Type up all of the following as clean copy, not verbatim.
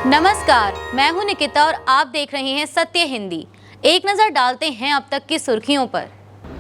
नमस्कार, मैं हूं निकिता और आप देख रहे हैं सत्य हिंदी। एक नजर डालते हैं अब तक की सुर्खियों पर।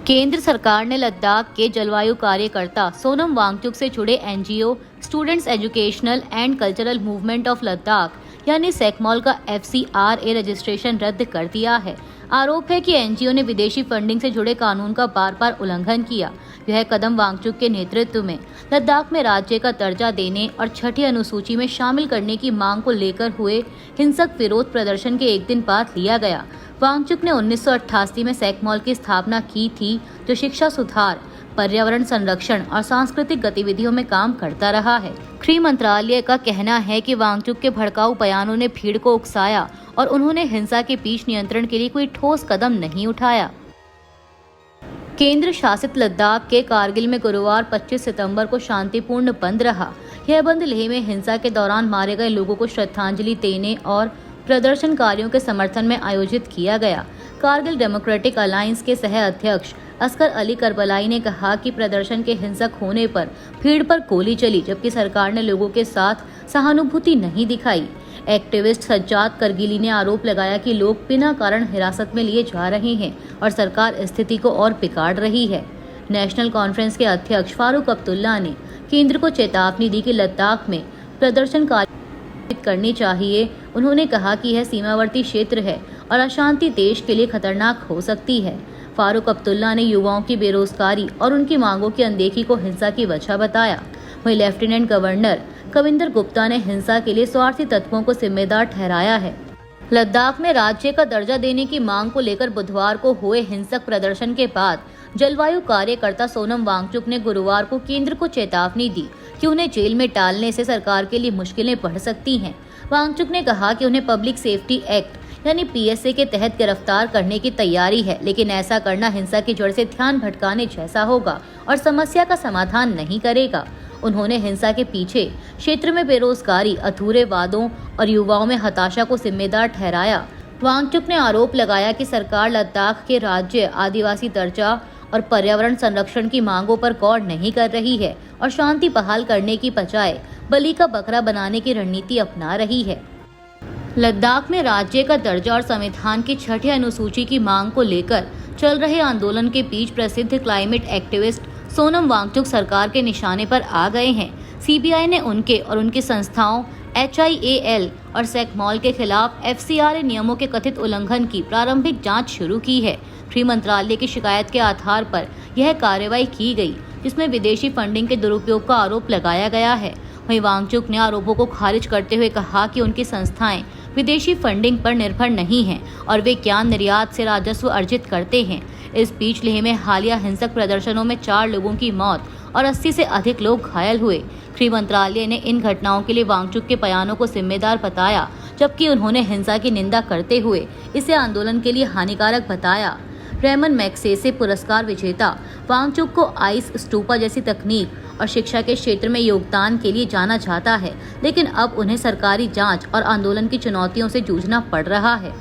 केंद्र सरकार ने लद्दाख के जलवायु कार्यकर्ता सोनम वांगचुक से जुड़े NGO students educational and cultural movement of Ladakh यानी सेकमॉल का FCRA रजिस्ट्रेशन रद्द कर दिया है। आरोप है कि एनजीओ ने विदेशी फंडिंग से जुड़े कानून का बार बार उल्लंघन किया। यह कदम वांगचुक के नेतृत्व में लद्दाख में राज्य का दर्जा देने और छठी अनुसूची में शामिल करने की मांग को लेकर हुए हिंसक विरोध प्रदर्शन के एक दिन बाद लिया गया। वांगचुक ने 1988 में सेकमॉल की स्थापना की थी, जो शिक्षा सुधार, पर्यावरण संरक्षण और सांस्कृतिक गतिविधियों में काम करता रहा है। गृह मंत्रालय का कहना है कि वांगचुक के भड़काऊ बयानों ने भीड़ को उकसाया और उन्होंने हिंसा के बीच नियंत्रण के लिए कोई ठोस कदम नहीं उठाया। केंद्र शासित लद्दाख के कारगिल में गुरुवार 25 सितंबर को शांतिपूर्ण बंद रहा। यह बंद लेह में हिंसा के दौरान मारे गए लोगों को श्रद्धांजलि देने और प्रदर्शनकारियों के समर्थन में आयोजित किया गया। कारगिल डेमोक्रेटिक अलायंस के सह अध्यक्ष असगर अली करबलाई ने कहा कि प्रदर्शन के हिंसक होने पर भीड़ पर गोली चली, जबकि सरकार ने लोगों के साथ सहानुभूति नहीं दिखाई। एक्टिविस्ट सज्जाद करगिली ने आरोप लगाया कि लोग बिना कारण हिरासत में लिए जा रहे हैं और सरकार स्थिति को और बिगाड़ रही है। नेशनल कॉन्फ्रेंस के अध्यक्ष फारूक अब्दुल्ला ने केंद्र को चेतावनी दी कि लद्दाख में प्रदर्शनकारी करनी चाहिए। उन्होंने कहा कि यह सीमावर्ती क्षेत्र है और अशांति देश के लिए खतरनाक हो सकती है। फारूक अब्दुल्ला ने युवाओं की बेरोजगारी और उनकी मांगों की अनदेखी को हिंसा की वजह बताया। वहीं लेफ्टिनेंट गवर्नर कविंदर गुप्ता ने हिंसा के लिए स्वार्थी तत्वों को जिम्मेदार ठहराया है। लद्दाख में राज्य का दर्जा देने की मांग को लेकर बुधवार को हुए हिंसक प्रदर्शन के बाद जलवायु कार्यकर्ता सोनम वांगचुक ने गुरुवार को केंद्र को चेतावनी दी कि उन्हें जेल में डालने से सरकार के लिए मुश्किलें बढ़ सकती हैं। वांगचुक ने कहा कि उन्हें पब्लिक सेफ्टी एक्ट यानी PSA के तहत गिरफ्तार करने की तैयारी है, लेकिन ऐसा करना हिंसा की जड़ से ध्यान भटकाने जैसा होगा और समस्या का समाधान नहीं करेगा। उन्होंने हिंसा के पीछे क्षेत्र में बेरोजगारी, अधूरे वादों और युवाओं में हताशा को जिम्मेदार ठहराया। वांगचुक ने आरोप लगाया कि सरकार लद्दाख के राज्य, आदिवासी दर्जा और पर्यावरण संरक्षण की मांगों पर गौर नहीं कर रही है और शांति बहाल करने की बजाय बलि का बकरा बनाने की रणनीति अपना रही है। लद्दाख में राज्य का दर्जा और संविधान की छठी अनुसूची की मांग को लेकर चल रहे आंदोलन के बीच प्रसिद्ध क्लाइमेट एक्टिविस्ट सोनम वांगचुक सरकार के निशाने पर आ गए हैं। CBI ने उनके और उनकी संस्थाओं HIAL और सेकमॉल के खिलाफ FCRA नियमों के कथित उल्लंघन की प्रारंभिक जांच शुरू की है। गृह मंत्रालय की शिकायत के आधार पर यह कार्रवाई की गई, जिसमें विदेशी फंडिंग के दुरुपयोग का आरोप लगाया गया है। वहीं वांगचुक ने आरोपों को खारिज करते हुए कहा कि उनकी संस्थाएं विदेशी फंडिंग पर निर्भर नहीं हैं और वे ज्ञान निर्यात से राजस्व अर्जित करते हैं। इस बीच लेह में हालिया हिंसक प्रदर्शनों में 4 लोगों की मौत और 80 से अधिक लोग घायल हुए। गृह मंत्रालय ने इन घटनाओं के लिए वांगचुक के बयानों को जिम्मेदार बताया, जबकि उन्होंने हिंसा की निंदा करते हुए इसे आंदोलन के लिए हानिकारक बताया। रेमन मैग्सेसे पुरस्कार विजेता वांगचुक को आइस स्टूपा जैसी तकनीक और शिक्षा के क्षेत्र में योगदान के लिए जाना जाता है, लेकिन अब उन्हें सरकारी जांच और आंदोलन की चुनौतियों से जूझना पड़ रहा है।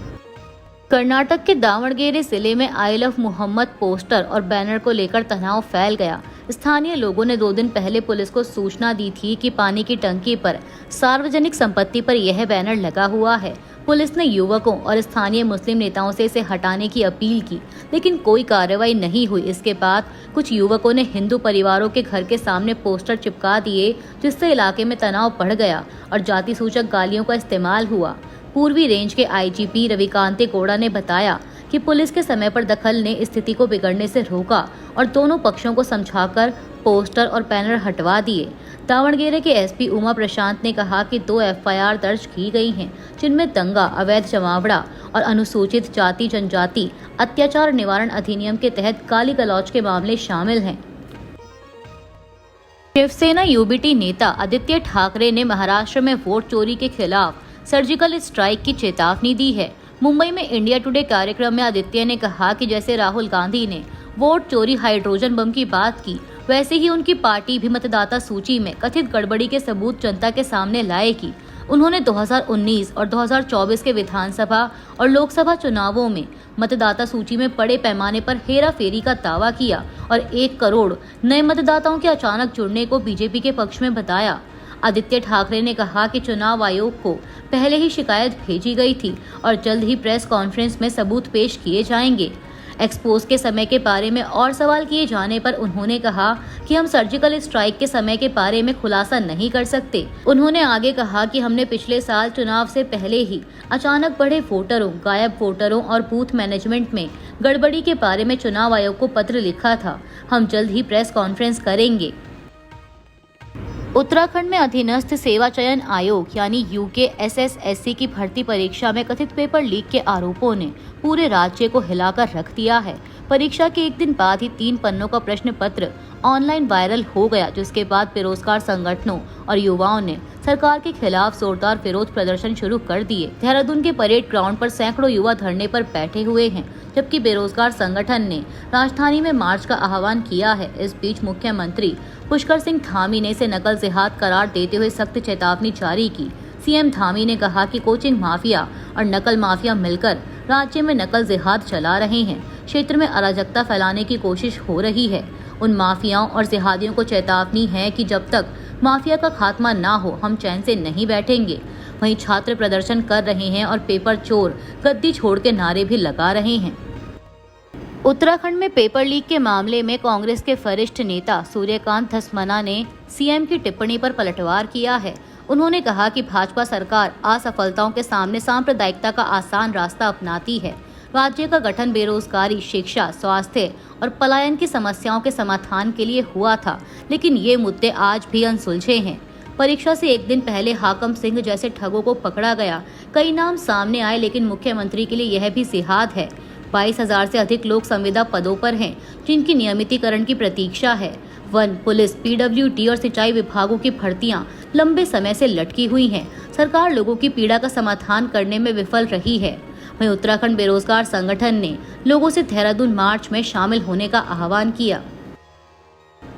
कर्नाटक के दावणगेरे जिले में आई लव मोहम्मद पोस्टर और बैनर को लेकर तनाव फैल गया। स्थानीय लोगों ने 2 दिन पहले पुलिस को सूचना दी थी कि पानी की टंकी पर सार्वजनिक संपत्ति पर यह बैनर लगा हुआ है। पुलिस ने युवकों और स्थानीय मुस्लिम नेताओं से इसे हटाने की अपील की, लेकिन कोई कार्रवाई नहीं हुई। इसके बाद कुछ युवकों ने हिंदू परिवारों के घर के सामने पोस्टर चिपका दिए, जिससे इलाके में तनाव बढ़ गया और जाति सूचक गालियों का इस्तेमाल हुआ। पूर्वी रेंज के IGP रविकांते गौड़ा ने बताया कि पुलिस के समय पर दखल ने स्थिति को बिगड़ने से रोका और दोनों पक्षों को समझाकर पोस्टर और बैनर हटवा दिए। दावणगेरे के SP उमा प्रशांत ने कहा कि 2 FIR दर्ज की गई हैं, जिनमें दंगा, अवैध जमावड़ा और अनुसूचित जाति जनजाति अत्याचार निवारण अधिनियम के तहत गाली गलौज के मामले शामिल हैं। शिवसेना UBT नेता आदित्य ठाकरे ने महाराष्ट्र में वोट चोरी के खिलाफ सर्जिकल स्ट्राइक की चेतावनी दी है। मुंबई में इंडिया टुडे कार्यक्रम में आदित्य ने कहा कि जैसे राहुल गांधी ने वोट चोरी हाइड्रोजन बम की बात की, वैसे ही उनकी पार्टी भी मतदाता सूची में कथित गड़बड़ी के सबूत जनता के सामने लाएगी। उन्होंने 2019 और 2024 के विधानसभा और लोकसभा चुनावों में मतदाता सूची में बड़े पैमाने पर हेराफेरी का दावा किया और 1 करोड़ नए मतदाताओं के अचानक जुड़ने को बीजेपी के पक्ष में बताया। आदित्य ठाकरे ने कहा कि चुनाव आयोग को पहले ही शिकायत भेजी गई थी और जल्द ही प्रेस कॉन्फ्रेंस में सबूत पेश किए जाएंगे। एक्सपोज के समय के बारे में और सवाल किए जाने पर उन्होंने कहा कि हम सर्जिकल स्ट्राइक के समय के बारे में खुलासा नहीं कर सकते। उन्होंने आगे कहा कि हमने पिछले साल चुनाव से पहले ही अचानक बढ़े वोटरों, गायब वोटरों और बूथ मैनेजमेंट में गड़बड़ी के बारे में चुनाव आयोग को पत्र लिखा था। हम जल्द ही प्रेस कॉन्फ्रेंस करेंगे। उत्तराखंड में अधीनस्थ सेवा चयन आयोग यानी UKSSSC की भर्ती परीक्षा में कथित पेपर लीक के आरोपों ने पूरे राज्य को हिलाकर रख दिया है। परीक्षा के एक दिन बाद ही 3 पन्नों का प्रश्न पत्र ऑनलाइन वायरल हो गया, जिसके बाद बेरोजगार संगठनों और युवाओं ने सरकार के खिलाफ जोरदार विरोध प्रदर्शन शुरू कर दिए। देहरादून के परेड ग्राउंड पर सैकड़ों युवा धरने पर बैठे हुए हैं, जबकि बेरोजगार संगठन ने राजधानी में मार्च का आह्वान किया है। इस बीच मुख्यमंत्री पुष्कर सिंह धामी ने इसे नकल जिहाद करार देते हुए सख्त चेतावनी जारी की। सीएम धामी ने कहा कि कोचिंग माफिया और नकल माफिया मिलकर राज्य में नकल जिहाद चला रहे हैं। क्षेत्र में अराजकता फैलाने की कोशिश हो रही है। उन माफियाओं और जिहादियों को चेतावनी है कि जब तक माफिया का खात्मा ना हो हम चैन से नहीं बैठेंगे। वहीं छात्र प्रदर्शन कर रहे हैं और पेपर चोर गद्दी छोड़ के नारे भी लगा रहे हैं। उत्तराखंड में पेपर लीक के मामले में कांग्रेस के वरिष्ठ नेता सूर्यकांत धस्माना ने सीएम की टिप्पणी पर पलटवार किया है। उन्होंने कहा कि भाजपा सरकार असफलताओं के सामने सांप्रदायिकता का आसान रास्ता अपनाती है। राज्य का गठन बेरोजगारी, शिक्षा, स्वास्थ्य और पलायन की समस्याओं के समाधान के लिए हुआ था, लेकिन ये मुद्दे आज भी अनसुलझे हैं। परीक्षा से एक दिन पहले हाकम सिंह जैसे ठगों को पकड़ा गया। कई नाम सामने आए, लेकिन मुख्यमंत्री के लिए यह भी जिहाद है। 22,000 से अधिक लोग संविदा पदों पर हैं, जिनकी नियमितीकरण की प्रतीक्षा है। वन, पुलिस, PWD और सिंचाई विभागों की भर्तियां लंबे समय से लटकी हुई हैं। सरकार लोगों की पीड़ा का समाधान करने में विफल रही है। वहीं उत्तराखंड बेरोजगार संगठन ने लोगों से देहरादून मार्च में शामिल होने का आह्वान किया।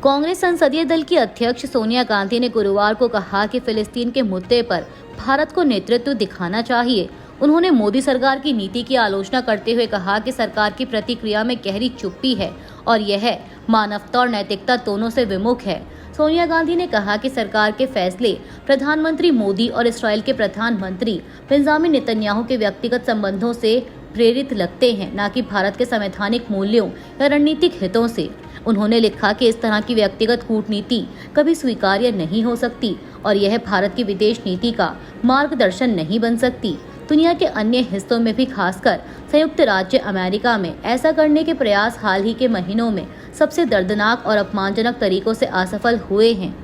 कांग्रेस संसदीय दल की अध्यक्ष सोनिया गांधी ने गुरुवार को कहा कि फिलिस्तीन के मुद्दे पर भारत को नेतृत्व दिखाना चाहिए। उन्होंने मोदी सरकार की नीति की आलोचना करते हुए कहा कि सरकार की प्रतिक्रिया में गहरी चुप्पी है और यह मानवता और नैतिकता दोनों से विमुख है। सोनिया गांधी ने कहा कि सरकार के फैसले प्रधानमंत्री मोदी और इस्राएल के प्रधानमंत्री बेंजामिन नेतन्याहू के व्यक्तिगत संबंधों से प्रेरित लगते हैं, न कि भारत के संवैधानिक मूल्यों या रणनीतिक हितों से। उन्होंने लिखा कि इस तरह की व्यक्तिगत कूटनीति कभी स्वीकार्य नहीं हो सकती और यह भारत की विदेश नीति का मार्गदर्शन नहीं बन सकती। दुनिया के अन्य हिस्सों में भी, खासकर संयुक्त राज्य अमेरिका में ऐसा करने के प्रयास हाल ही के महीनों में सबसे दर्दनाक और अपमानजनक तरीकों से असफल हुए हैं।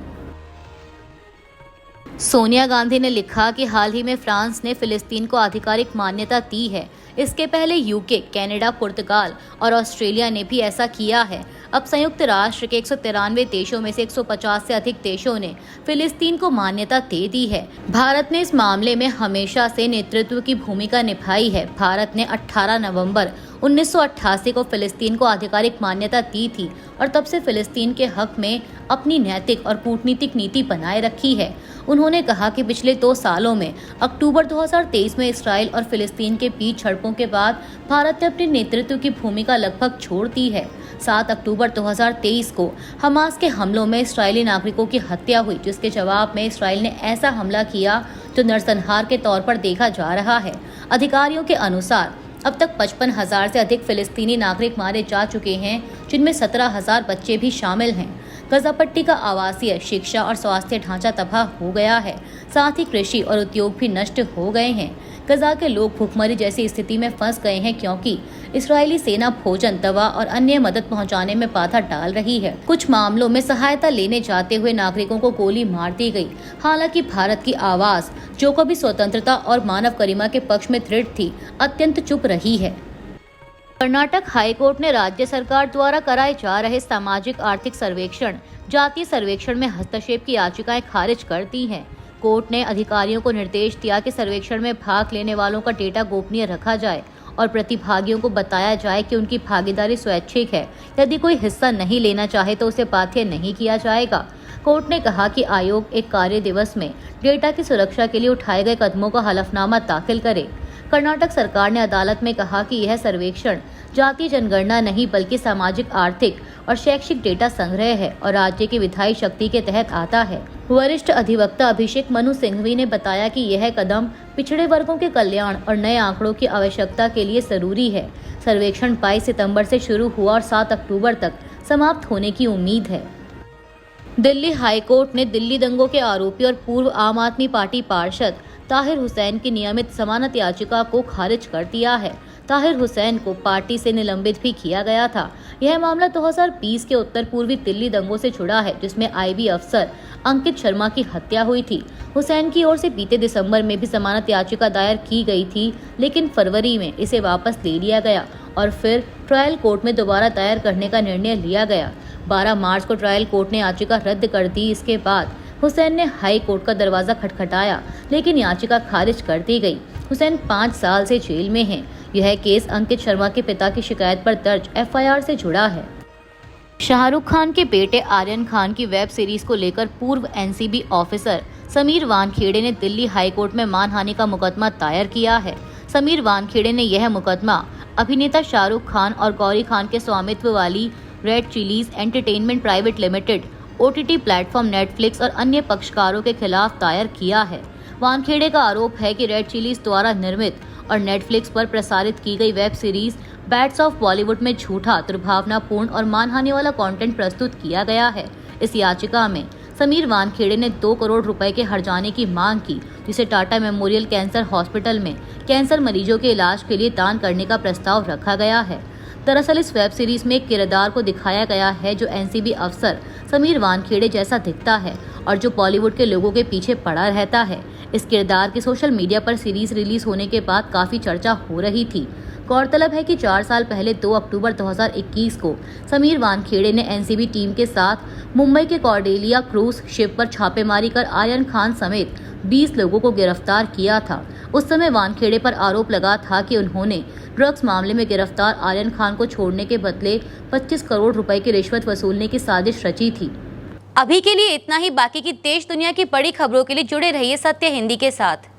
सोनिया गांधी ने लिखा कि हाल ही में फ्रांस ने फिलिस्तीन को आधिकारिक मान्यता दी है। इसके पहले यूके, कनाडा, पुर्तगाल और ऑस्ट्रेलिया ने भी ऐसा किया है। अब संयुक्त राष्ट्र के 193 देशों में से 150 से अधिक देशों ने फिलिस्तीन को मान्यता दे दी है। भारत ने इस मामले में हमेशा से नेतृत्व की भूमिका निभाई है। भारत ने 18 नवंबर 1988 को फिलिस्तीन को आधिकारिक मान्यता दी थी और तब से फिलिस्तीन के हक में अपनी नैतिक और कूटनीतिक नीति बनाए रखी है। उन्होंने कहा कि पिछले 2 सालों में अक्टूबर 2023 में इसराइल और फिलिस्तीन के बीच झड़पों के बाद भारत ने अपने नेतृत्व की भूमिका लगभग छोड़ दी है। 7 अक्टूबर 2023 को हमास के हमलों में इस्राएली नागरिकों की हत्या हुई, जिसके जवाब में इसराइल ने ऐसा हमला किया जो नरसंहार के तौर पर देखा जा रहा है। अधिकारियों के अनुसार अब तक 55,000 से अधिक फिलिस्तीनी नागरिक मारे जा चुके हैं, जिनमें 17,000 बच्चे भी शामिल हैं। गजा पट्टी का आवासीय, शिक्षा और स्वास्थ्य ढांचा तबाह हो गया है। साथ ही कृषि और उद्योग भी नष्ट हो गए हैं। गजा के लोग भूखमरी जैसी स्थिति में फंस गए हैं, क्योंकि इस्राएली सेना भोजन, दवा और अन्य मदद पहुंचाने में बाधा डाल रही है। कुछ मामलों में सहायता लेने जाते हुए नागरिकों को गोली मार दी गई। हालांकि भारत की आवाज, जो कभी स्वतंत्रता और मानव गरिमा के पक्ष में दृढ़ थी, अत्यंत चुप रही है। कर्नाटक हाईकोर्ट ने राज्य सरकार द्वारा कराए जा रहे सामाजिक आर्थिक सर्वेक्षण, जातीय सर्वेक्षण में हस्तक्षेप की याचिकाएं खारिज कर दी हैं। कोर्ट ने अधिकारियों को निर्देश दिया कि सर्वेक्षण में भाग लेने वालों का डेटा गोपनीय रखा जाए और प्रतिभागियों को बताया जाए कि उनकी भागीदारी स्वैच्छिक है। यदि कोई हिस्सा नहीं लेना चाहे तो उसे बाध्य नहीं किया जाएगा। कोर्ट ने कहा कि आयोग एक कार्य दिवस में डेटा की सुरक्षा के लिए उठाए गए कदमों का हलफनामा दाखिल करे। कर्नाटक सरकार ने अदालत में कहा कि यह सर्वेक्षण जातीय जनगणना नहीं बल्कि सामाजिक, आर्थिक और शैक्षिक डेटा संग्रह है और राज्य की विधायी शक्ति के तहत आता है। वरिष्ठ अधिवक्ता अभिषेक मनु सिंघवी ने बताया कि यह कदम पिछड़े वर्गों के कल्याण और नए आंकड़ों की आवश्यकता के लिए जरूरी है। सर्वेक्षण 22 सितंबर से शुरू हुआ और 7 अक्टूबर तक समाप्त होने की उम्मीद है। दिल्ली हाई कोर्ट ने दिल्ली दंगों के आरोपी और पूर्व आम आदमी पार्टी पार्षद ताहिर हुसैन की नियमित जमानत याचिका को खारिज कर दिया है। ताहिर हुसैन को पार्टी से निलंबित भी किया गया था। यह मामला 2020 के उत्तर पूर्वी दिल्ली दंगों से जुड़ा है, जिसमें आईबी अफसर अंकित शर्मा की हत्या हुई थी। हुसैन की ओर से बीते दिसंबर में भी जमानत याचिका दायर की गई थी, लेकिन फरवरी में इसे वापस ले लिया गया और फिर ट्रायल कोर्ट में दोबारा दायर करने का निर्णय लिया गया। 12 मार्च को ट्रायल कोर्ट ने याचिका रद्द कर दी। इसके बाद हुसैन ने हाई कोर्ट का दरवाजा खटखटाया, लेकिन याचिका खारिज कर दी गई। हुसैन 5 साल से जेल में हैं। यह केस अंकित शर्मा के पिता की शिकायत पर दर्ज एफआईआर से जुड़ा है। शाहरुख खान के बेटे आर्यन खान की वेब सीरीज को लेकर पूर्व एनसीबी ऑफिसर समीर वानखेड़े ने दिल्ली हाई कोर्ट में मानहानि का मुकदमा दायर किया है। समीर वानखेड़े ने यह मुकदमा अभिनेता शाहरुख खान और गौरी खान के स्वामित्व वाली red chillies entertainment private limited, OTT platform Netflix और अन्य पक्षकारों के खिलाफ दायर किया है। वानखेड़े का आरोप है कि रेड चिलीज द्वारा निर्मित और नेटफ्लिक्स पर प्रसारित की गई web series bats of Bollywood में झूठा, दुर्भावनापूर्ण और मानहानि वाला कंटेंट प्रस्तुत किया गया है। इस याचिका में समीर वानखेड़े ने 2 करोड़ रुपए के हर्जाने की मांग की, जिसे टाटा मेमोरियल कैंसर हॉस्पिटल में कैंसर मरीजों के इलाज के लिए दान करने का प्रस्ताव रखा गया है। दरअसल इस वेब सीरीज में एक किरदार को दिखाया गया है जो एनसीबी अफसर समीर वानखेड़े जैसा दिखता है और जो बॉलीवुड के लोगों के पीछे पड़ा रहता है। इस किरदार की सोशल मीडिया पर सीरीज रिलीज होने के बाद काफी चर्चा हो रही थी। गौरतलब है कि 4 साल पहले 2 अक्टूबर 2021 को समीर वानखेड़े ने एनसीबी टीम के साथ मुंबई के कॉर्डेलिया क्रूज शिप पर छापेमारी कर आर्यन खान समेत 20 लोगों को गिरफ्तार किया था। उस समय वानखेड़े पर आरोप लगा था कि उन्होंने ड्रग्स मामले में गिरफ्तार आर्यन खान को छोड़ने के बदले 25 करोड़ रुपए की रिश्वत वसूलने की साजिश रची थी। अभी के लिए इतना ही। बाकी की देश दुनिया की बड़ी खबरों के लिए जुड़े रहिए सत्य हिंदी के साथ।